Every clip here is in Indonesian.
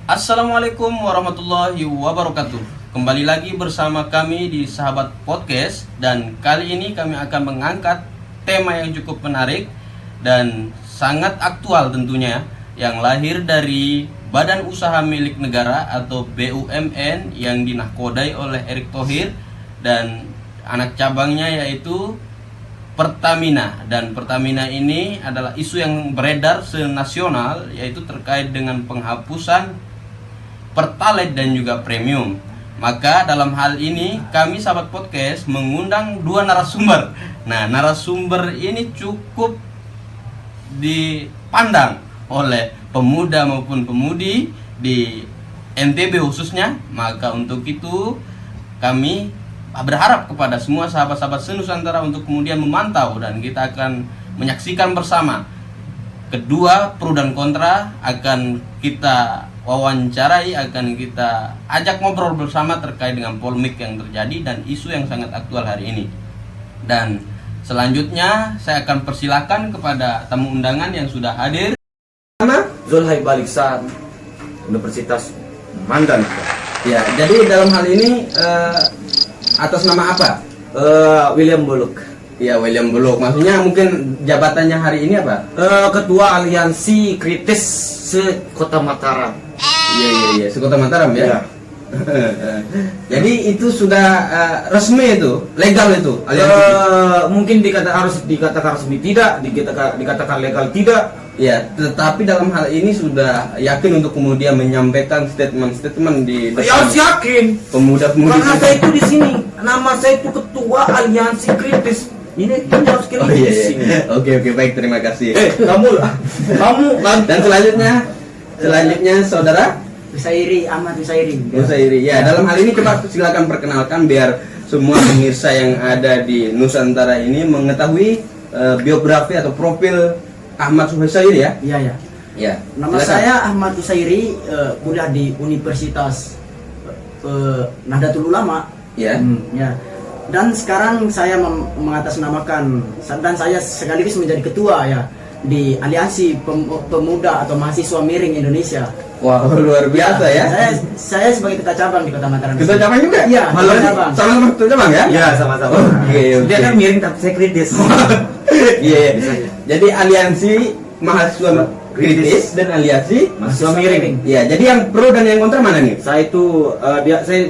Assalamualaikum warahmatullahi wabarakatuh. Kembali lagi bersama kami di Sahabat Podcast. Dan kali ini kami akan mengangkat tema yang cukup menarik dan sangat aktual tentunya, yang lahir dari Badan Usaha Milik Negara atau BUMN yang dinahkodai oleh Erick Thohir dan anak cabangnya yaitu Pertamina. Dan Pertamina ini adalah isu yang beredar senasional, yaitu terkait dengan penghapusan Pertalite dan juga premium. Maka dalam hal ini kami Sahabat Podcast mengundang dua narasumber. Nah, narasumber ini cukup dipandang oleh pemuda maupun pemudi di NTB khususnya. Maka untuk itu kami berharap kepada semua sahabat-sahabat senusantara untuk kemudian memantau, dan kita akan menyaksikan bersama kedua pro dan kontra, akan kita wawancarai, akan kita ajak ngobrol bersama terkait dengan polemik yang terjadi dan isu yang sangat aktual hari ini. Dan selanjutnya saya akan persilakan kepada tamu undangan yang sudah hadir. Nama Zulhai Baliksan, Universitas Mandan. Ya, jadi dalam hal ini atas nama apa? William Buluk. Ya, William Buluk. Maksudnya mungkin jabatannya hari ini apa? Ketua Aliansi Kritis se-Kota Mataram. Iya, sekota Mataram ya. Ya. Jadi itu sudah resmi, itu legal itu aliansi. Mungkin harus dikatakan resmi tidak, dikatakan legal tidak. Ya, tetapi dalam hal ini sudah yakin untuk kemudian menyampaikan statement-statement di Ya harus yakin. pemuda-pemudi. Karena saya itu di sini, nama saya itu Ketua Aliansi Kritis. Ini harus kritis. Oh iya. Oke, baik, terima kasih. Kamu Dan selanjutnya saudara Usairi, Ahmad Usairi. Usairi. Ya, dalam hal ini coba silakan perkenalkan biar semua pemirsa yang ada di Nusantara ini mengetahui biografi atau profil Ahmad Usairi ya. Iya. Ya. Nama silakan. saya Ahmad Usairi, kuliah di Universitas Nahdlatul Ulama. Ya. Ya. Dan sekarang saya mengatasnamakan, dan saya sekaligus menjadi ketua ya di Aliansi Pemuda atau Mahasiswa Miring Indonesia. Wah, luar biasa ya. Saya sebagai ketua cabang di Kota Mataram. Ketua cabang juga? Iya, Malah ketua cabang. sama ketua cabang ya? Ya sama-sama. Oke. Dia kan miring tapi saya kritis. Iya. Jadi aliansi mahasiswa kritis dan aliansi Mahasiswa miring. Iya, jadi yang pro dan yang kontra mana nih? Saya itu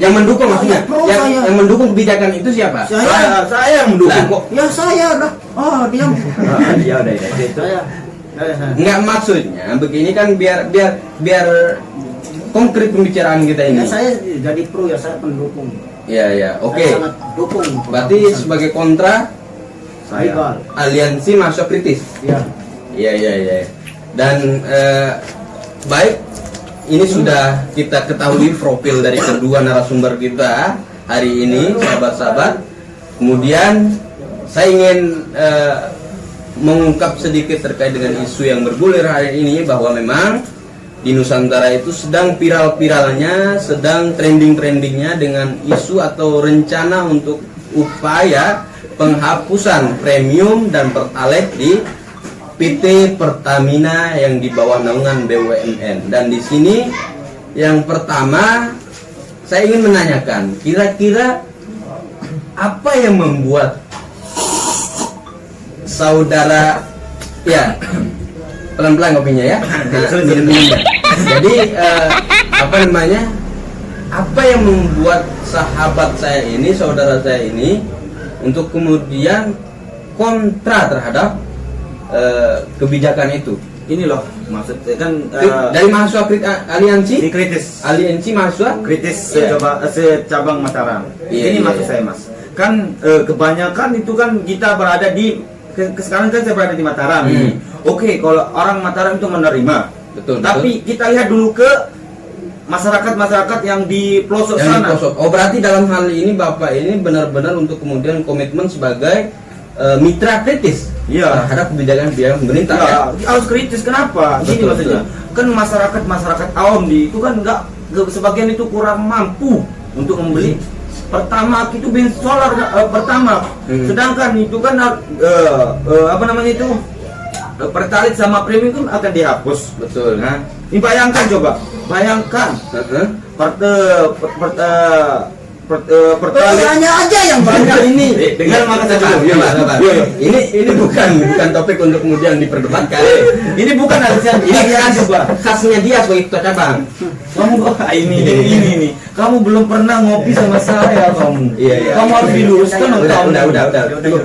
Yang mendukung maksudnya? pro Yang, saya. yang mendukung kebijakan itu siapa? saya yang mendukung Lah, kok. Ya saya dah. Oh, diam. Ya udah itu. Saya. Enggak, maksudnya begini kan biar konkret pembicaraan kita ini. Ya saya jadi pro ya, saya pendukung. Iya, oke. Saya sangat dukung. Berarti sebagai kontra Legal. aliansi mahasiswa kritis. Ya. Iya. Dan baik, ini sudah kita ketahui profil dari kedua narasumber kita hari ini, sahabat-sahabat. Kemudian saya ingin mengungkap sedikit terkait dengan isu yang bergulir hari ini, bahwa memang di Nusantara itu sedang viral-viralnya, sedang trending-trendingnya dengan isu atau rencana untuk upaya penghapusan premium dan pertalite di PT Pertamina yang di bawah naungan BUMN. Dan di sini yang pertama saya ingin menanyakan, kira-kira apa yang membuat saudara, ya pelan-pelan kopinya ya. Jadi apa namanya? Apa yang membuat sahabat saya ini, saudara saya ini untuk kemudian kontra terhadap kebijakan itu? Ini loh maksudnya kan Dari mahasiswa aliansi kritis mahasiswa kritis Iya. secabang Mataram. Iya, Ini iya, maksud iya. saya mas. Kan kebanyakan itu kan kita berada di sekarang kan saya berada di Mataram. Oke, kalau orang Mataram itu menerima. Betul. Tapi kita lihat dulu ke masyarakat yang di pelosok Yang di sana. pelosok. Oh, berarti dalam hal ini Bapak ini benar-benar untuk kemudian komitmen sebagai mitra kritis Iya. terhadap kebijakan pemerintah ya. Ya, harus kritis. Kenapa? Gini Betul, maksudnya. Kan masyarakat awam itu kan nggak sebagian itu kurang mampu untuk membeli pertama itu bensin solar pertama. Sedangkan itu kan apa namanya itu pertalit sama premium kan akan dihapus. Betul. Nah, ini bayangkan coba, bayangkan pertalit. Hanya aja yang banyak ini. Dengar maka saya dulu. Sabar. Ini bukan topik untuk kemudian diperdebatkan. Ini bukan harusnya Ini kan coba. khasnya dia sebagai ketua cabang. Kamu ini. Kamu belum pernah ngopi sama saya, kamu. Iya. Kamu harus diluruskan. Udah.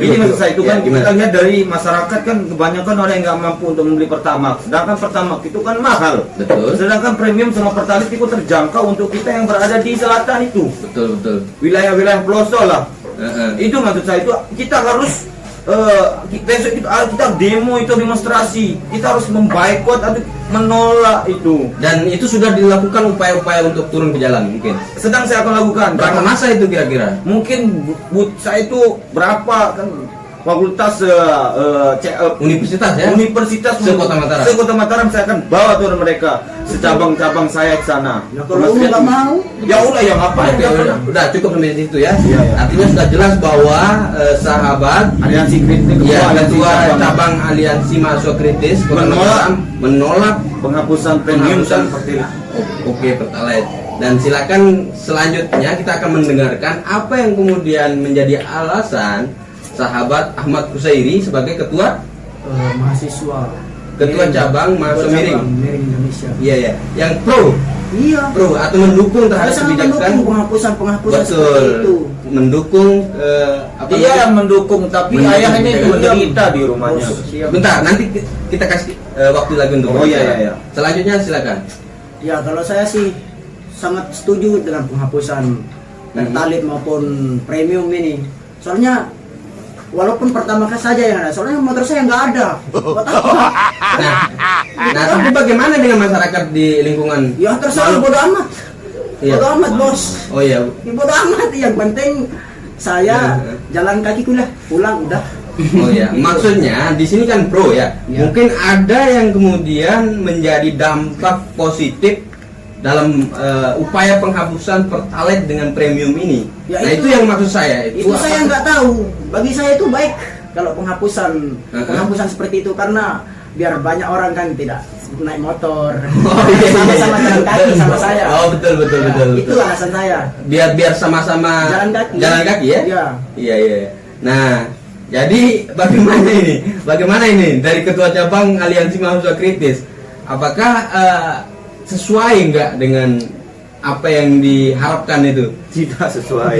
Ini maksud saya itu kan Ya, gimana? kita lihat dari masyarakat kan kebanyakan orang yang nggak mampu untuk membeli Pertamax. Sedangkan Pertamax itu kan mahal. Betul. Sedangkan premium sama Pertalite itu terjangkau untuk kita yang berada di selatan itu. Betul. Wilayah-wilayah pelosok lah. Heeh. Itu maksud saya itu kita harus besok kita demo itu demonstrasi. Kita harus memboikot atau menolak itu. Dan itu sudah dilakukan upaya-upaya untuk turun ke jalan mungkin. Sedang saya akan lakukan. Berapa masa itu kira-kira? Mungkin saya itu berapa kan fakultas Universitas ya? Universitas Sekota Mataram. Sekota Mataram saya akan bawa turun mereka secabang-cabang saya ke sana. Ya, kalau lu nggak mau, Ya udah yang apa? Oke, udah cukup sampai situ ya. Iya. Artinya sudah jelas bahwa sahabat Aliansi kritis ya ketua cabang aliansi mahasiswa kritis Kota Mataram menolak penghapusan premium penghapusan dan Pertalite. Oke, Pertalite. Dan silakan selanjutnya kita akan mendengarkan apa yang kemudian menjadi alasan sahabat Ahmad Kusairi sebagai ketua mahasiswa cabang mahasiswa Miring. Miring Indonesia. Iya, yang pro Iya. atau mendukung terhadap Saya sangat kebijakan. mendukung penghapusan seperti Betul. itu. Mendukung Dia yang mendukung tapi Mendukung ayahnya itu kebijakan. menderita di rumahnya. Siap. Bentar, nanti kita kasih waktu lagi untuk Oh, iya, berbicara. iya. Selanjutnya silakan. Ya, kalau saya sih sangat setuju dengan penghapusan Pertalite maupun premium ini. Soalnya walaupun pertama kali saja yang ada, soalnya motor saya nggak ada. Buat apa? Nah, tapi bagaimana dengan masyarakat di lingkungan? Ya terserah, bodo amat. Iya. Bodo amat, bos. Oh iya. Ya, bodo amat. Yang penting saya jalan kaki kuliah, pulang udah. Oh ya, maksudnya di sini kan pro ya. Ya. Mungkin ada yang kemudian menjadi dampak positif dalam upaya penghapusan Pertalite dengan premium ini. Ya, Nah, itu yang maksud saya. Itu saya nggak tahu. Bagi saya itu baik kalau penghapusan seperti itu, karena biar banyak orang kan tidak naik motor. Oh, iya. Sama-sama jalan kaki sama saya. Oh, betul. Itu alasan saya. Biar sama-sama Jalan kaki. ya? Iya. Iya. Nah, jadi bagaimana ini dari ketua cabang aliansi mahasiswa kritis? Apakah sesuai nggak dengan apa yang diharapkan itu? Tidak sesuai.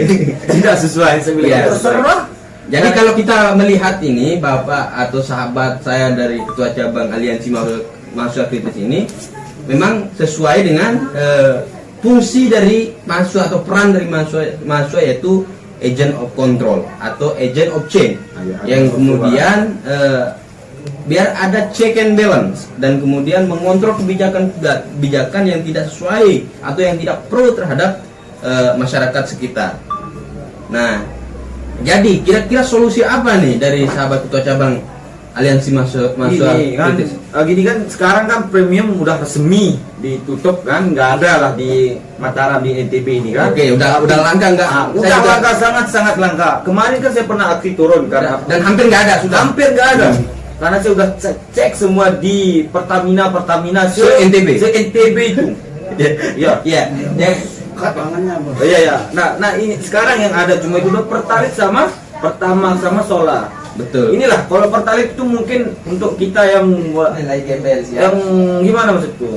Tidak sesuai saya bilang. Iya. Terserah. Jadi kalau kita melihat ini, Bapak atau sahabat saya dari ketua cabang aliansi mahasiswa kritis ini memang sesuai dengan fungsi dari mahasiswa atau peran dari mahasiswa yaitu agent of control atau agent of change, yang kemudian biar ada check and balance dan kemudian mengontrol kebijakan yang tidak sesuai atau yang tidak pro terhadap masyarakat sekitar. Nah, jadi kira-kira solusi apa nih dari sahabat ketua cabang aliansi mahasiswa kritis? Gini kan sekarang kan premium udah resmi ditutup kan, nggak ada lah di Mataram di NTB ini kan. Oke, udah langka nggak? Udah langka, sangat langka. Kemarin kan saya pernah aksi turun kan. Dan hampir nggak ada sudah. Hampir nggak ada. Karena saya udah cek semua di Pertamina se-NTB. Se-NTB itu. Iya. Iya. Tangannya, bos. Iya. Nah ini sekarang yang ada cuma itu Pertalite sama Pertamax sama Solar. Betul. Inilah kalau Pertalite itu mungkin untuk kita yang gimana maksudku?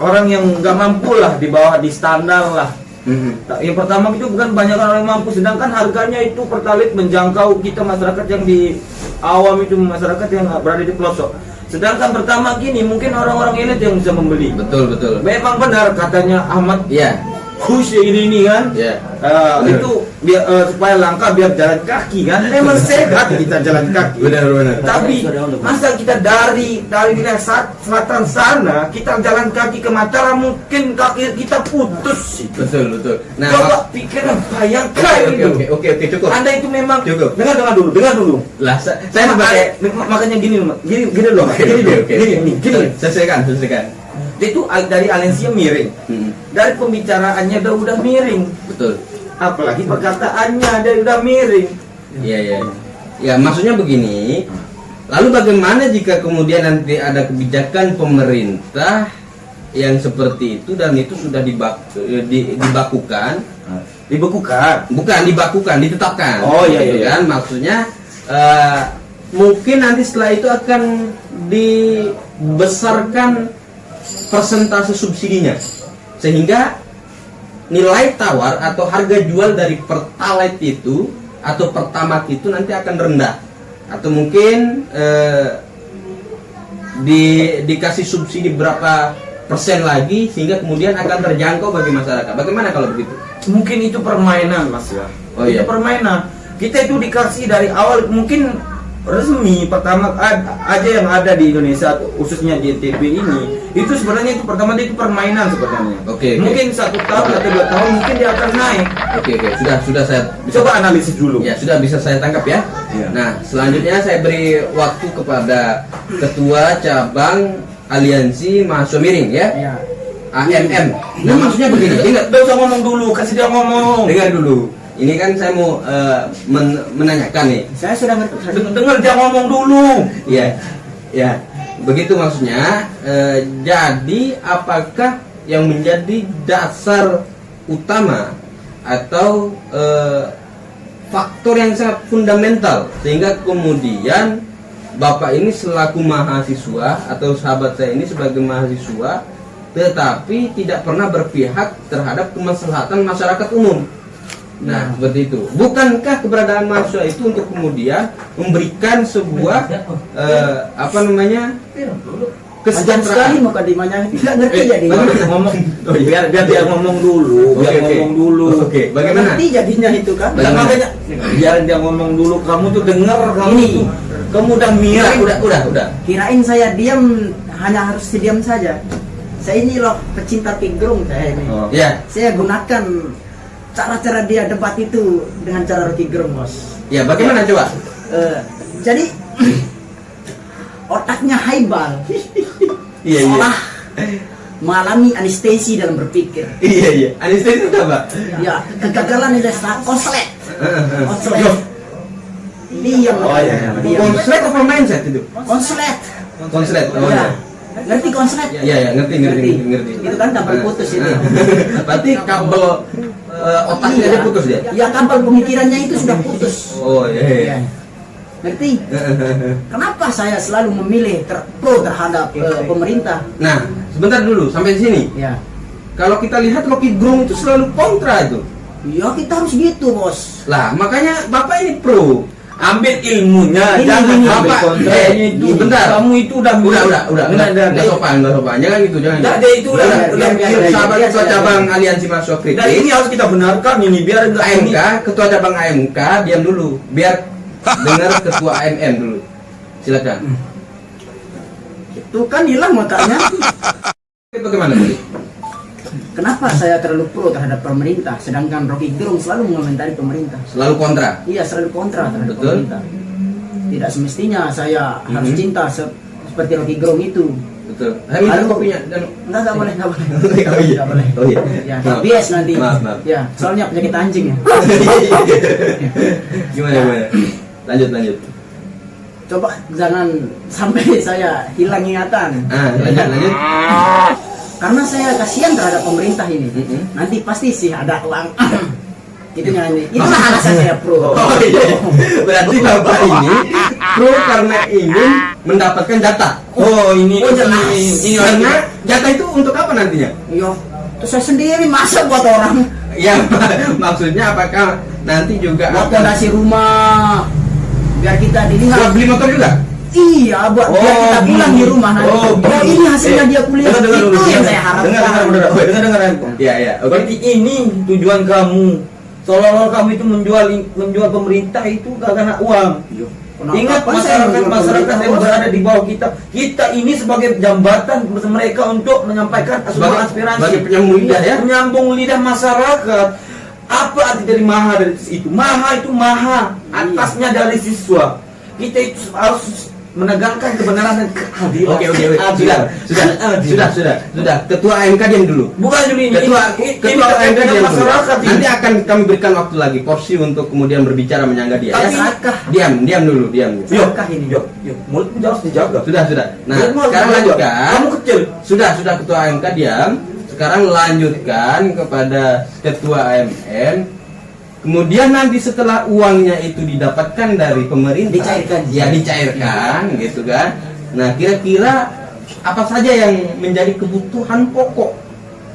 Orang yang nggak mampu lah di bawah di standar lah. Nah, yang pertama itu bukan banyak orang yang mampu, sedangkan harganya itu Pertalite menjangkau kita masyarakat yang di awam itu, masyarakat yang berada di pelosok. Sedangkan pertama gini mungkin orang-orang elit yang bisa membeli. Betul. Memang benar katanya Ahmad Iya. Kush ini kan. Iya. Itu biar supaya langka biar jalan kaki kan. Memang sehat kita jalan kaki. Benar. Tapi masa kita dari wilayah selatan sana kita jalan kaki ke Mataram mungkin kaki kita putus. Betul. Nah, Coba pikirkan, bayangkan itu. Oke, cukup. Anda itu memang Cukup. dengar dulu. Lah, saya sebagai Makanya gini loh. Gini. Selesaikan. Itu dari aliansi miring. Dari pembicaraannya udah miring. Betul. Apalagi perkataannya dia udah miring. Iya. Ya, maksudnya begini. Lalu bagaimana jika kemudian nanti ada kebijakan pemerintah yang seperti itu dan itu sudah dibakukan? Dibekukan. Bukan dibakukan, ditetapkan. Oh, iya, Gitu iya. kan? Maksudnya mungkin nanti setelah itu akan dibesarkan persentase subsidinya, sehingga nilai tawar atau harga jual dari Pertalite itu atau Pertamax itu nanti akan rendah, atau mungkin dikasih subsidi berapa persen lagi sehingga kemudian akan terjangkau bagi masyarakat. Bagaimana kalau begitu? Mungkin itu permainan, Mas ya. Oh, Itu iya. permainan. Kita itu dikasih dari awal, mungkin resmi pertama aja yang ada di Indonesia, khususnya di NTB ini. Itu sebenarnya itu pertama itu permainan sebenarnya. Oke. Mungkin 1 tahun atau 2 tahun mungkin dia akan naik. Oke, sudah saya Coba analisis dulu. Ya, sudah bisa saya tangkap ya. Iya. Nah, selanjutnya saya beri waktu kepada Ketua Cabang Aliansi Mahasiswa Miring ya. Ya. AMM. Nah, maksudnya begini, Dia usah ngomong dulu, kasih dia ngomong. dengar dulu. Ini kan saya mau menanyakan nih. Saya sudah ngerti. Dengar dia ngomong dulu. Ya, ya. Begitu maksudnya. Jadi apakah yang menjadi dasar utama atau faktor yang sangat fundamental sehingga kemudian Bapak ini selaku mahasiswa atau sahabat saya ini sebagai mahasiswa tetapi tidak pernah berpihak terhadap kemaslahatan masyarakat umum. Nah, seperti itu. Bukankah keberadaan mahasiswa itu untuk kemudian memberikan sebuah Panjang sekali kesejahteraan? muka dimanya. Tidak ngerti jadi. Ngomong. Oh, biar dia ngomong dulu, Oke, biar oke. ngomong dulu. Oke, bagaimana? Ngerti jadinya itu kan. Nah, makanya biar dia ngomong dulu. Kamu tuh denger, kamu Ini. tuh kamu udah mirip. Udah. Kirain saya diam, hanya harus diam saja. Saya ini loh pecinta Kigrung saya ini. Oh. Ya, Saya gunakan cara-cara dia debat itu dengan cara Rocky Gerung, Bos. ya bagaimana coba? Jadi otaknya haibal. Iya. Seolah mengalami anestesi dalam berpikir. Iya. Anestesi itu apa? Ya, kegagalan itu konslet. Konslet. Diam. Oh, iya. Diam. Konslet apa mindset itu? Konslet. Konslet. Oh, Ya. ya. Ngerti konslet? Iya, ngerti. Itu kan kabel putus ini. Berarti kabel otaknya Iya. aja putus ya? Ya, kabel pemikirannya itu sudah putus. Oh iya. Ngerti? Kenapa saya selalu memilih pro terhadap pemerintah? Nah, sebentar dulu sampai di sini. Ya. Kalau kita lihat Rocky Gerung itu selalu kontra itu. Ya kita harus gitu, Bos. Lah, makanya Bapak ini pro. Ambil ilmunya, Ini, jangan ini, ambil Bapak. kontranya itu. Bentar. Kamu itu udah Enggak sopan. Jangan gitu, jangan. Enggak, dia itu udah biar, Sahabat biar, Ketua biar. Cabang Aliansi Mahasiswa Kritis. Dan ini harus kita benarkan ini biar enggak AMK, Ketua Cabang AMK, diam dulu. Biar dengar Ketua AMM dulu. Silakan. Itu kan hilang otaknya. Bagaimana, Bu? Kenapa saya terlalu pro terhadap pemerintah, sedangkan Rocky Gerung selalu mengomentari pemerintah? Selalu kontra. Iya, selalu kontra terhadap Betul. pemerintah. Tidak semestinya saya harus Mhm. cinta seperti Rocky Gerung itu. Betul. Saya minta Lalu- kopinya dan Enggak boleh, enggak boleh. Oh iya. Nggak boleh. Oh iya. Ya, Maaf. bias nanti. Maaf. Ya, soalnya penyakit anjing ya. Gimana? Lanjut. Coba jangan sampai saya hilang ingatan. Lanjut. Karena saya kasihan terhadap pemerintah ini. Mhm. Nanti pasti sih ada uang. Itu nanti. Itulah alasan saya pro. Oh iya. Berarti Bapak ini pro karena ingin mendapatkan jatah. Oh, ini Oh, jelas. ini Karena jatah itu untuk apa nantinya? Yo, terus saya sendiri masa buat orang Ya, maksudnya apakah nanti juga buat akan fondasi rumah biar kita buat didengar. beli motor juga? Iya, biar kita pulang di rumah nanti. Oh, ini hasilnya dia kuliah. Dengar dulu. Itu yang saya harapkan. Dengar. Iya. Oke. Berarti ini tujuan kamu. Seolah-olah kamu itu menjual pemerintah itu karena uang. Ingat masyarakat yang berada di bawah kita. Kita ini sebagai jembatan mereka untuk menyampaikan aspirasi. Sebagai penyambung lidah ya. Menyambung lidah masyarakat. Apa arti dari maha dari itu? Maha itu maha. Atasnya dari siswa. Kita itu harus menegakkan kebenaran dan keadilan. Oke. Adilan. Sudah. Ketua AMK diam dulu. Bukan ini. Ketua AMK diam dulu. masyarakat ini. Nanti akan kami berikan waktu lagi porsi untuk kemudian berbicara menyangga dia. Tapi- Ya. Diam dulu. Apakah ini? Yuk, mulutmu harus dijaga. Sudah. Nah, Mulutmu harus sekarang dijaga. lanjutkan. Kamu kecil. Sudah Ketua AMK diam. Sekarang lanjutkan kepada Ketua AMM. Kemudian nanti setelah uangnya itu didapatkan dari pemerintah, dicairkan gitu kan. Nah, kira-kira apa saja yang menjadi kebutuhan pokok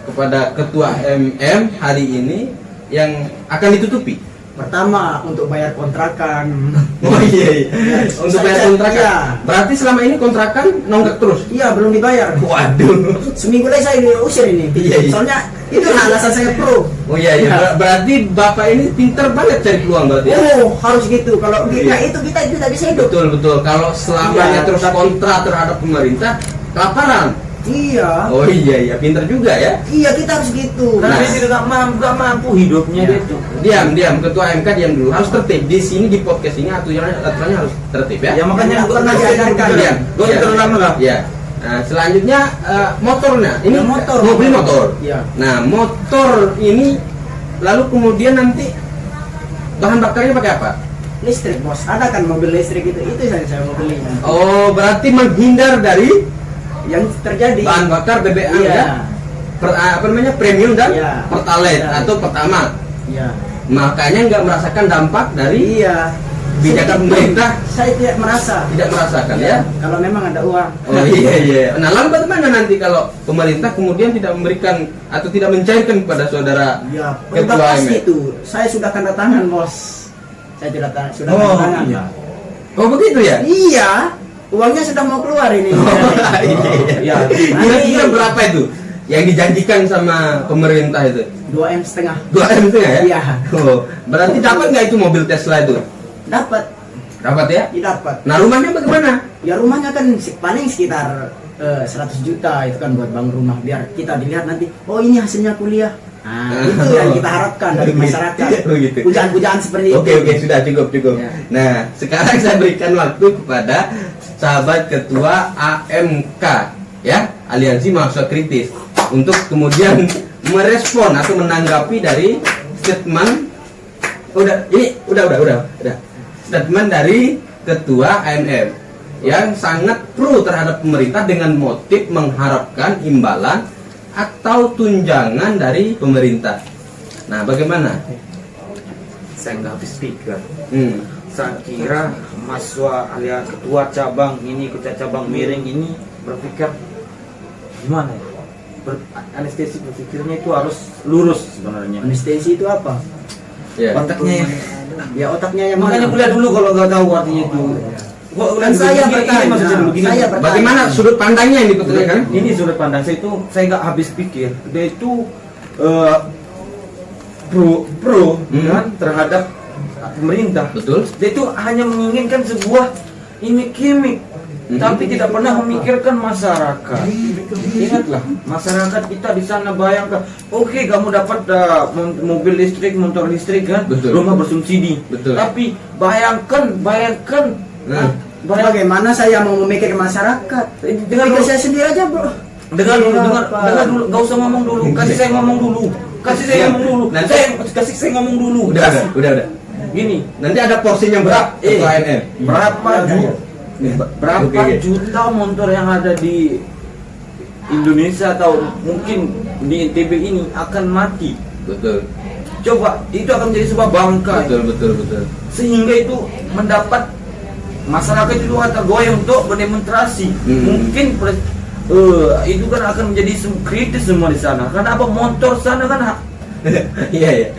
kepada Ketua AMM hari ini yang akan ditutupi? Pertama untuk bayar kontrakan. Oh iya. Untuk bayar kontrakan. Iya. Berarti selama ini kontrakan nonggak terus. Iya, belum dibayar. Waduh. Seminggu lagi saya diusir ini. Iya. Soalnya itu alasan saya pro. Oh iya. Berarti Bapak ini pintar banget cari peluang berarti. Oh, harus gitu. Kalau kita Iya. itu kita tidak bisa hidup. Betul. Kalau selamanya Iya, terus tapi- kontra terhadap pemerintah, kelaparan. Iya. Oh iya, pintar juga ya. Iya, kita harus gitu. Nah. Tapi dia nggak mampu hidupnya dia itu. Diam, Ketua AMK diam dulu. Harus tertib di sini di podcast ini aturannya harus tertib ya. Ya makanya Nggak pernah diajarkan. Diam. Gue terlalu lah. Ya. Nah, selanjutnya motornya. Ini Ya, motor. mobil motor. Iya. Nah, motor ini lalu kemudian nanti bahan bakarnya pakai apa? Listrik, bos. Ada kan mobil listrik itu saya mau beli. Oh, berarti menghindar dari Yang terjadi. bahan bakar BBM Iya. ya? Apa namanya, premium dan Iya. pertalite Iya. atau pertama. Iya. Makanya nggak merasakan dampak dari Iya. kebijakan Sedikit pemerintah. pun saya tidak merasa. Tidak merasakan ya. Kalau memang ada uang. Oh iya. Nah, lalu bagaimana nanti kalau pemerintah kemudian tidak memberikan atau tidak mencairkan kepada saudara Ya, Ketua pasti AMM? itu. Saya sudah tanda tangan, bos. Saya sudah tanda Oh, tangan. iya. Oh begitu ya? Iya. Uangnya sudah mau keluar ini. Iya. Kira-kira berapa itu yang dijanjikan sama pemerintah itu? 2,5 M. 2 M itu ya? Iya. Oh, berarti dapat nggak itu mobil Tesla itu? Dapat. Dapat ya? Iya, dapat. Nah, rumahnya bagaimana? Ya rumahnya kan paling sekitar 100 juta itu kan buat bangun rumah biar kita dilihat nanti. Oh, ini hasilnya kuliah. Nah, itu yang kita harapkan dari masyarakat. Oh, gitu. Pujaan-pujaan seperti itu. Oke, sudah cukup. Ya. Nah, sekarang saya berikan waktu kepada sahabat Ketua AMK ya, Aliansi Mahasiswa Kritis, untuk kemudian merespon atau menanggapi dari statement statement dari Ketua AMM yang sangat pro terhadap pemerintah dengan motif mengharapkan imbalan atau tunjangan dari pemerintah. Nah, bagaimana? Saya nggak habis pikir. Saya Hmm. kira mahasiswa alias ketua cabang ini, ketua cabang miring ini berpikir gimana ya? Anestesi berpikirnya itu harus lurus sebenarnya. Anestesi itu apa? Ya. Otaknya Ya otaknya yang makanya mana? kuliah dulu kalau nggak tahu artinya itu. Kan saya bertanya. Saya bertanya. Bagaimana sudut pandangnya yang dipertanyakan? Ini sudut pandang saya itu saya nggak habis pikir. Dia itu pro kan terhadap pemerintah. Betul. Dia itu hanya menginginkan sebuah imik-imik, tapi tidak pernah memikirkan masyarakat. Ingatlah, masyarakat kita di sana bayangkan, oke, kamu dapat mobil listrik, motor listrik kan, Betul. rumah bersubsidi. Betul. Tapi bayangkan, Nah. Bagaimana saya mau memikirkan masyarakat? Dengan Pikir saya sendiri aja, bro. dengar dulu, Apa? dengar dulu, nggak usah ngomong dulu, kasih saya ngomong dulu, kasih saya ngomong dulu, Nanti- kasih saya ngomong dulu. Udah. Gini, Nanti ada porsinya berapa? Ketua AMM. berapa berapa Oke. juta motor yang ada di Indonesia atau mungkin di NTB ini akan mati. Betul. Coba itu akan menjadi sebuah bangkai, Betul. sehingga itu mendapat masyarakat itu tergoyah untuk berdemonstrasi. Mungkin itu kan akan menjadi kritis semua di sana. Karena apa, motor sana kan Iya.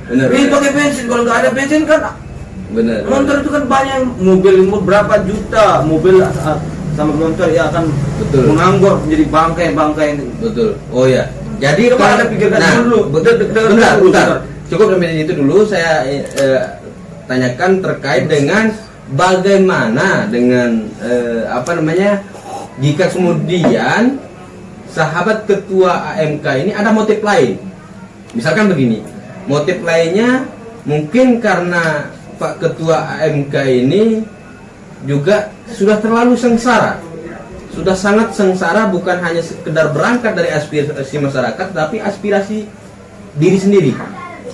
Benar. ini pakai bensin, kalau nggak ada bensin kan Benar. motor itu kan banyak, mobil berapa juta mobil sama motor ya akan Betul. menganggur menjadi bangkai-bangkai. Betul. Oh ya. Jadi Coba kalau- Anda pikirkan dulu. Bentar. Cukup sampai itu dulu. Saya tanyakan terkait dengan bagaimana dengan jika kemudian sahabat Ketua AMK ini ada motif lain. Misalkan begini, motif lainnya mungkin karena Pak Ketua AMK ini juga sudah terlalu sengsara. Sudah sangat sengsara, bukan hanya sekedar berangkat dari aspirasi masyarakat, tapi aspirasi diri sendiri.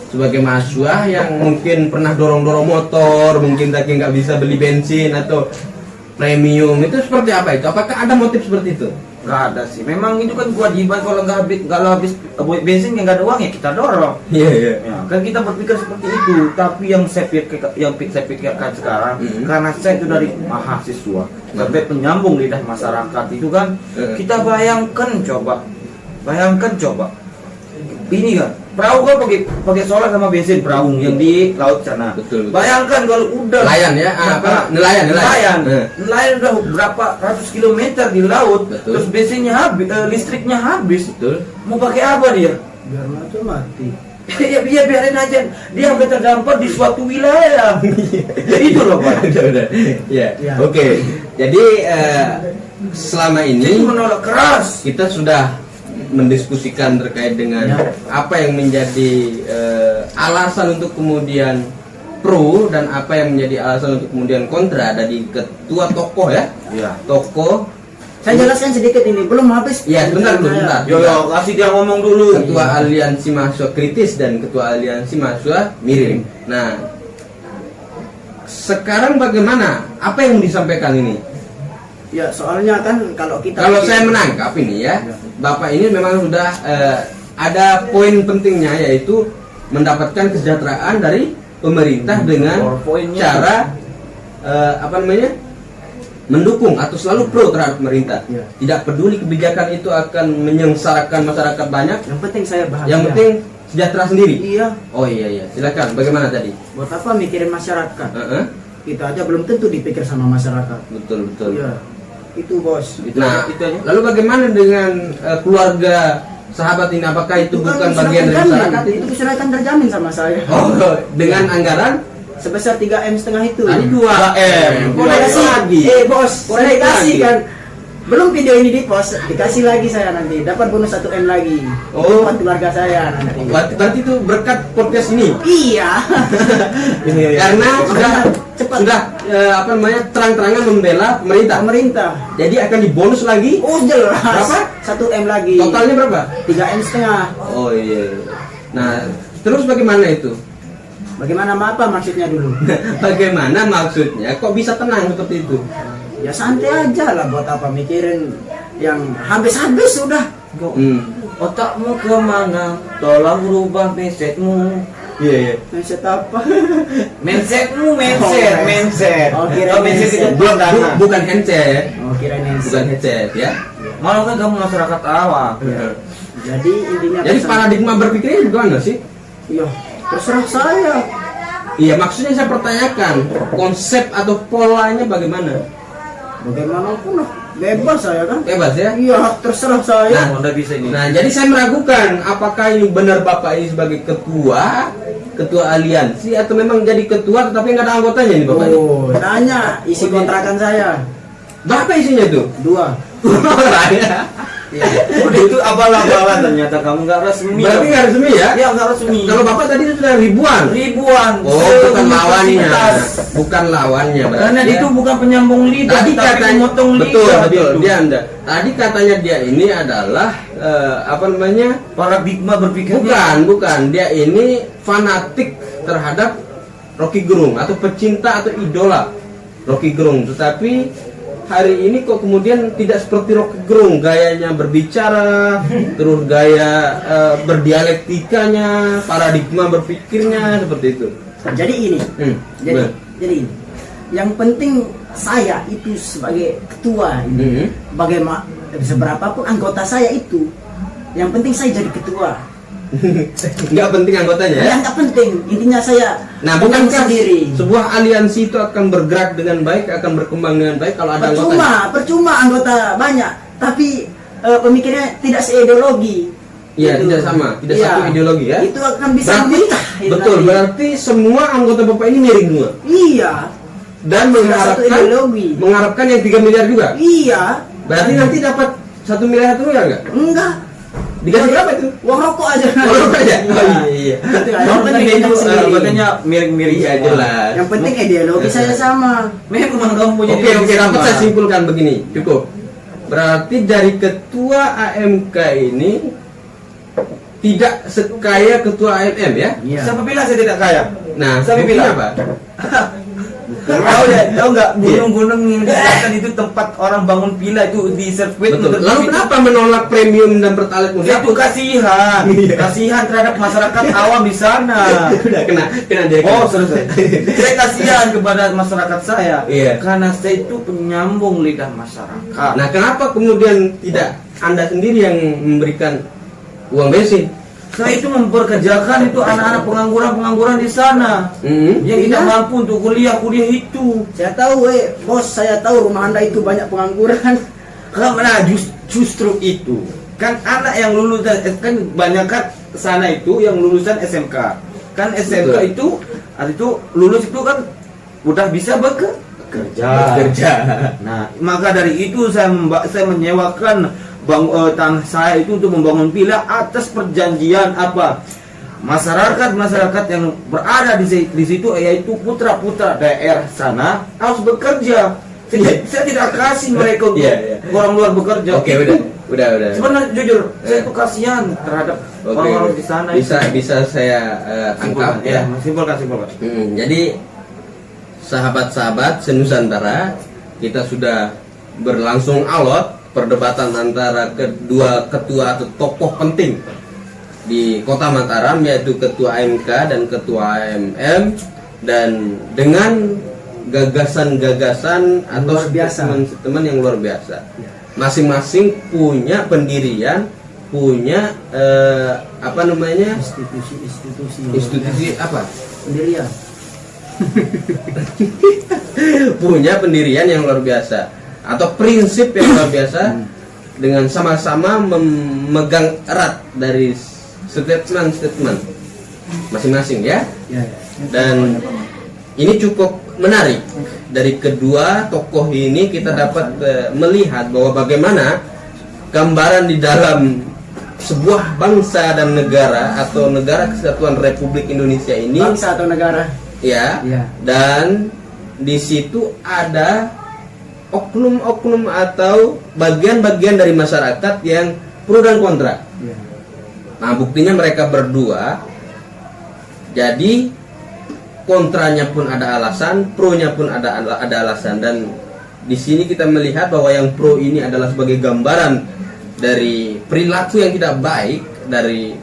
Sebagai mahasiswa yang mungkin pernah dorong-dorong motor, mungkin tapi nggak bisa beli bensin atau premium, itu seperti apa itu? Apakah ada motif seperti itu? Gak ada sih. Memang itu kan kewajiban, kalau nggak habis bensin yang nggak ada uang ya kita dorong. Iya, iya. Ya, kan kita berpikir seperti itu. Tapi yang saya pikirkan sekarang, karena saya itu dari mahasiswa, sampai penyambung lidah masyarakat itu kan, kita bayangkan coba. Ini kan perahu kan pakai solar sama bensin, perahu yang di laut sana. Betul. Bayangkan kalau udah Nelayan ya, nelayan. Nelayan udah berapa ratus kilometer di laut, Betul. terus bensinnya habis, listriknya habis. Betul. Mau pakai apa dia? Biar mati. Ya biarin aja, dia sampai terdampar di suatu wilayah. Itu loh Pak. Udah. Ya. Ya. Oke. Jadi selama Jadi ini menolak keras. kita sudah mendiskusikan terkait dengan apa yang menjadi alasan untuk kemudian pro dan apa yang menjadi alasan untuk kemudian kontra dari ketua tokoh ya. Iya. Tokoh. Saya jelaskan sedikit ini, belum habis. Ya, sebentar. Yo, kasih dia ngomong dulu. Ketua Aliansi Mahasiswa Kritis dan Ketua Aliansi Mahasiswa Miring. Nah, sekarang bagaimana? Apa yang disampaikan ini? Ya, soalnya kan kalau kita Kalau saya menangkap ini ya, Bapak ini memang sudah ada poin pentingnya, yaitu mendapatkan kesejahteraan dari pemerintah dengan Poinnya cara mendukung atau selalu pro terhadap pemerintah. Ya. Tidak peduli kebijakan itu akan menyengsarakan masyarakat banyak. yang penting saya bahagia. Yang penting sejahtera sendiri. Iya. Oh iya, silakan. Bagaimana tadi? Buat apa mikirin masyarakat? Heeh. Kita aja belum tentu dipikir sama masyarakat. Betul. Iya. Itu bos. Nah, Itu aja. lalu bagaimana dengan keluarga sahabat ini? Apakah itu bukan sudah bagian dari terjamin. masyarakat? Itu sudah kan terjamin sama saya. Oh, dengan anggaran Sebesar 3M setengah itu. tadi 2M. Boleh kasih lagi. bos, boleh Sedikit kasih lagi. kan. Belum video ini di post, dikasih lagi saya nanti. Dapat bonus 1M lagi. Oh. Buat keluarga saya nanti. Berarti itu berkat podcast ini. Iya. Karena sudah Cepat. terang-terangan membela pemerintah. Jadi akan dibonus lagi. Oh jelas. Berapa? 1M lagi. Totalnya berapa? 3M setengah. Oh iya. Nah, terus bagaimana itu? Bagaimana apa maksudnya dulu? Bagaimana maksudnya? Kok bisa tenang seperti itu? Ya santai aja lah, buat apa mikirin yang habis-habis sudah. Otakmu kemana? Tolong rubah mindsetmu. Iya. Mindset apa? Mindset. Oh, kira mindset itu mindset. belum dana. Bukan handset. Oh kira Bukan mindset. headset ya. Malah kan kamu masyarakat awam. Jadi intinya Jadi pesan- paradigma berpikirnya gimana sih? Iya, terserah saya. Iya, maksudnya saya pertanyakan konsep atau polanya bagaimana? Bagaimanapun lah, bebas saya kan. Bebas ya. Iya, terserah saya. Anda bisa ini. Nah, jadi saya meragukan apakah ini benar Bapak ini sebagai ketua aliansi atau memang jadi ketua tetapi nggak ada anggotanya ini Bapak ini. Oh, nanya isi kontrakan saya. Berapa isinya tuh? 2. Ya. Itu abal-abalan ternyata kamu nggak resmi. Berarti nggak resmi ya? Ya nggak resmi. Kalau Bapak tadi sudah ribuan. Oh, bukan lawannya. Bukan lawannya. berarti Karena ya. itu bukan penyambung lidah, Tadi tapi katanya memotong betul lidah. betul itu. dia Anda. Tadi katanya dia ini adalah Paradigma berpikirnya. bukan dia ini fanatik terhadap Rocky Gerung atau pecinta atau idola Rocky Gerung, tetapi hari ini kok kemudian tidak seperti Rocky Gerung, gayanya berbicara, terus gaya berdialektikanya, paradigma berpikirnya seperti itu. Jadi ini. Benar. Jadi ini. Yang penting saya itu sebagai ketua ini, bagaimana seberapapun anggota saya itu, yang penting saya jadi ketua. Nggak penting anggotanya ya? Ya nggak penting, intinya saya Nah, menang bukankah sendiri. sebuah aliansi itu akan bergerak dengan baik, akan berkembang dengan baik kalau ada anggotanya? Percuma anggota banyak, tapi pemikirannya tidak seideologi. Iya, Gitu. tidak sama, tidak Iya. satu ideologi ya. Itu akan bisa Berarti memecah itu betul, nanti. berarti semua anggota Bapak ini miring semua Iya, dan Tidak satu ideologi. mengharapkan yang 3 miliar juga. iya. Berarti nanti dapat 1 miliar nggak? Enggak. Dikasih berapa itu? Uang rokok aja. Oh, aja. Oh iya. Itu Yang yang penting penting itu sendiri. katanya miring-miring Iya, semua. jelas. Yang penting ideologi saya sama. Memang kamu punya Oke, ideologi dapat sama. saya simpulkan begini, cukup. Berarti dari ketua AMK ini tidak sekaya ketua AMM ya? Iya. Siapa bilang saya tidak kaya? Nah, Siapa buktinya bilang? apa? Tahu ya, tahu nggak gunung-gunung yang di selatan itu tempat orang bangun villa itu di sirkuit. Betul. menurut Lalu itu- kenapa menolak premium dan pertalite mudah? Itu kasihan, Iya. kasihan terhadap masyarakat awam di sana. Udah kena dia. Oh, selesai. Saya kasihan kepada masyarakat saya, Iya. karena saya itu penyambung lidah masyarakat. Nah, kenapa kemudian tidak Anda sendiri yang memberikan uang bensin? Saya itu memperkerjakan itu anak-anak pengangguran di sana yang tidak Iya. mampu untuk kuliah itu. Saya tahu, bos, saya tahu rumah Anda itu banyak pengangguran. Karena justru itu kan anak yang lulusan kan banyak kan sana itu yang lulusan SMK. Kan SMK Betul. itu arti itu lulus itu kan udah bisa bekerja. Bekerja. Nah, maka dari itu saya menyewakan tanah saya itu untuk membangun villa atas perjanjian apa? Masyarakat yang berada di situ yaitu putra-putra daerah sana harus bekerja. Saya tidak kasih mereka untuk Iya. orang luar bekerja. Oke, udah. Sebenarnya jujur, saya itu kasihan terhadap Oke. orang-orang di sana. Bisa saya tangkap ya. Simpulkan. Jadi sahabat-sahabat senusantara, kita sudah berlangsung alot perdebatan antara kedua ketua atau tokoh penting di Kota Mataram, yaitu ketua AMK dan ketua AMM, dan dengan gagasan-gagasan atau Luar biasa. statement yang luar biasa. Masing-masing punya pendirian, punya apa namanya, institusi apa? Pendirian. Punya pendirian yang luar biasa atau prinsip yang luar biasa, dengan sama-sama memegang erat dari statement masing-masing ya. Ya. Dan ini cukup menarik, dari kedua tokoh ini kita dapat melihat bahwa bagaimana gambaran di dalam sebuah bangsa dan negara atau negara kesatuan Republik Indonesia ini Bangsa atau negara? ya. Iya. Dan di situ ada oknum-oknum atau bagian-bagian dari masyarakat yang pro dan kontra. Iya. Nah, buktinya mereka berdua, jadi kontranya pun ada alasan, pro-nya pun ada alasan. Dan di sini kita melihat bahwa yang pro ini adalah sebagai gambaran dari perilaku yang tidak baik dari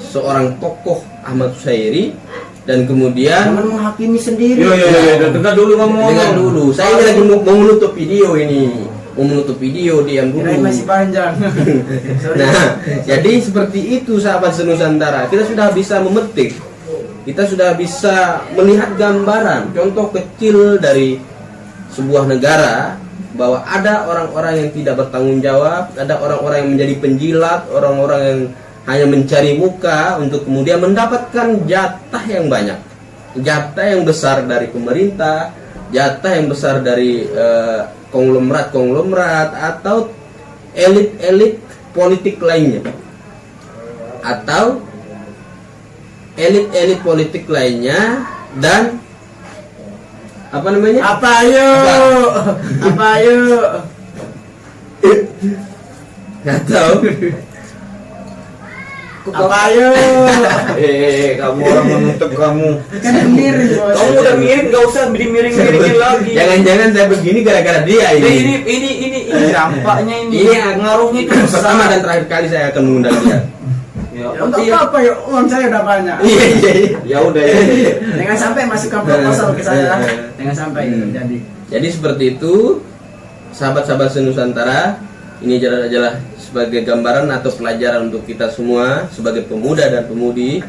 seorang tokoh Ahmad Susairi, dan kemudian Jangan menghakimi sendiri. Dengar dulu ngomong. dengar dulu, saya ini lagi mau menutup video ini, diam dulu. Kirain masih panjang. Nah, jadi seperti itu sahabat senusantara, kita sudah bisa memetik, kita sudah bisa melihat gambaran, contoh kecil dari sebuah negara, bahwa ada orang-orang yang tidak bertanggung jawab, ada orang-orang yang menjadi penjilat, orang-orang yang hanya mencari muka untuk kemudian mendapatkan jatah yang banyak, jatah yang besar dari pemerintah, jatah yang besar dari konglomerat atau elit-elit politik lainnya, atau elit-elit politik lainnya, dan apa namanya? Apa yuk? Atau Kamu orang menutup kamu. Kan miring, bos. Kamu udah miring, nggak usah dimiring-miringin lagi. jangan-jangan saya begini gara-gara dia Nah, ini. ini dampaknya ini. Ini ngaruhnya itu pertama dan terakhir kali saya akan mengundang dia. Ya, Ya, untuk apa ya? Uang saya udah banyak. Iya. ya udah ya. Jangan sampai masukkan proposal ke saya. Jangan sampai itu terjadi. Jadi seperti itu, sahabat-sahabat senusantara, ini adalah sebagai gambaran atau pelajaran untuk kita semua sebagai pemuda dan pemudi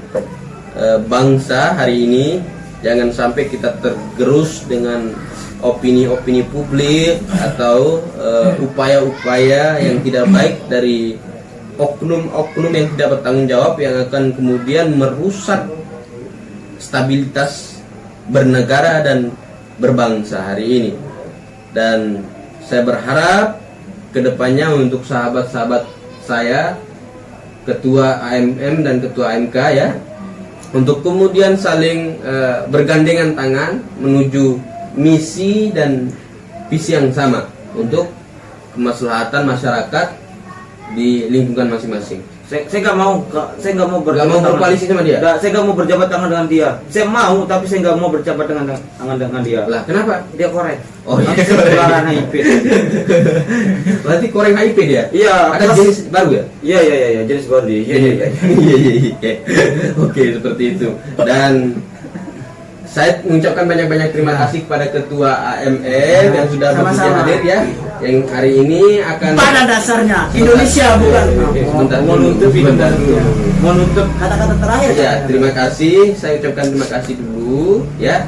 bangsa hari ini. Jangan sampai kita tergerus dengan opini-opini publik atau upaya-upaya yang tidak baik dari oknum-oknum yang tidak bertanggung jawab, yang akan kemudian merusak stabilitas bernegara dan berbangsa hari ini. Dan saya berharap kedepannya untuk sahabat-sahabat saya ketua AMM dan ketua AMK ya, untuk kemudian saling bergandengan tangan menuju misi dan visi yang sama untuk kemaslahatan masyarakat di lingkungan masing-masing. Saya nggak mau berkoalisi sama dia. Saya nggak mau berjabat tangan dengan dia. Saya mau, tapi saya nggak mau berjabat tangan dengan dia. Lah, kenapa? Dia korek. Oh, iya. Penularan HIV. Berarti koreng HIV dia? Iya. Ada jenis baru ya? Iya, jenis baru dia. Iya. Iya. Oke, seperti itu. Dan saya mengucapkan banyak-banyak terima kasih kepada Ketua AMM yang sudah bersedia Sama-sama. hadir ya, yang hari ini akan Pada dasarnya Indonesia bukan. Oke, sebentar Mau dulu, nutup ini, sebentar dulu. Mau nutup. Kata-kata terakhir. Ya, terima kasih. Saya ucapkan terima kasih dulu ya,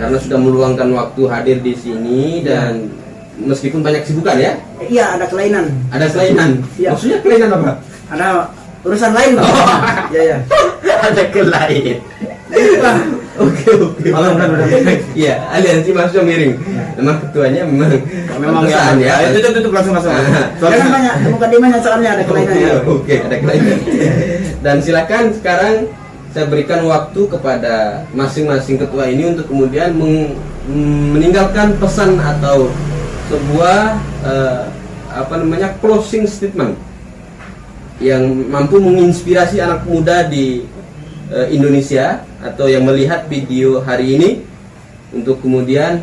karena sudah meluangkan waktu hadir di sini dan meskipun banyak sibukan ya, Iya, ada kelainan. ada kelainan. Iya. Maksudnya kelainan apa? Ada urusan lain. Iya. Ada kelainan. Oke. Malam kan udah. Iya, aliansi mahasiswa miring. Memang ketuanya memang Ya. pantesan ya. Tutup langsung. Jangan banyak, bukan di mana soalnya ada kelainan ya. Oke, ada kelainan. Dan silakan sekarang saya berikan waktu kepada masing-masing ketua ini untuk kemudian meninggalkan pesan atau sebuah closing statement yang mampu menginspirasi anak muda di Indonesia atau yang melihat video hari ini untuk kemudian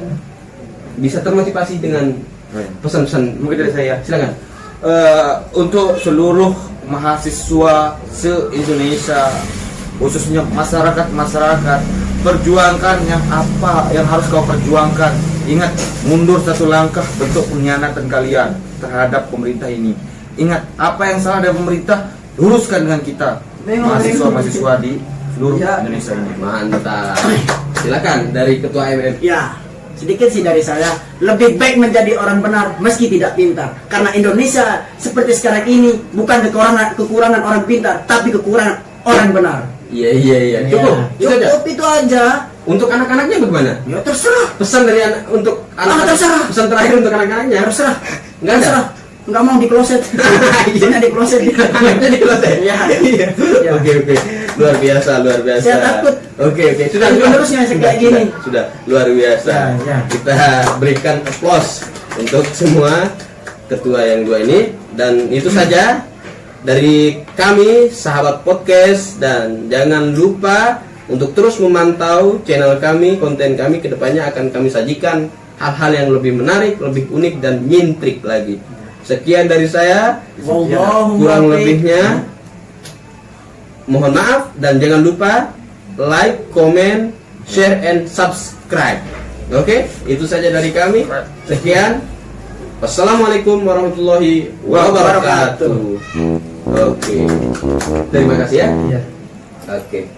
bisa termotivasi dengan pesan-pesan. Mungkin dari saya. Silakan. Untuk seluruh mahasiswa se-Indonesia, khususnya masyarakat, perjuangkan apa yang harus kau perjuangkan. Ingat, mundur satu langkah bentuk pengkhianatan kalian terhadap pemerintah ini. Ingat, apa yang salah dari pemerintah, luruskan dengan kita, mahasiswa di seluruh Indonesia ini. Mantap. Silakan dari Ketua AMM. Ya, sedikit sih dari saya. Lebih baik menjadi orang benar meski tidak pintar. Karena Indonesia seperti sekarang ini bukan kekurangan orang pintar, tapi kekurangan orang benar. Iya. Cukup. Cukup itu aja. Untuk anak-anaknya bagaimana? Ya terserah. Pesan dari untuk anak-anak. Terserah. Pesan terakhir untuk anak-anaknya. Terserah. Enggak ada. Terserah. Enggak mau di kloset. Jangan di kloset. Anaknya di kloset. Iya. Ya. Oke. Luar biasa. Saya takut. Oke. Sudah. Terusnya kayak gini. Sudah luar biasa. Ya. Kita berikan applause untuk semua ketua yang dua ini, dan itu saja dari kami sahabat podcast, dan jangan lupa untuk terus memantau channel kami, konten kami kedepannya akan kami sajikan hal-hal yang lebih menarik, lebih unik dan nyintrik lagi. Sekian dari saya, kurang lebihnya mohon maaf, dan jangan lupa like, comment, share, and subscribe. Oke, itu saja dari kami. Sekian. Wassalamualaikum warahmatullahi wabarakatuh. Oke. Terima kasih ya. Iya. Oke.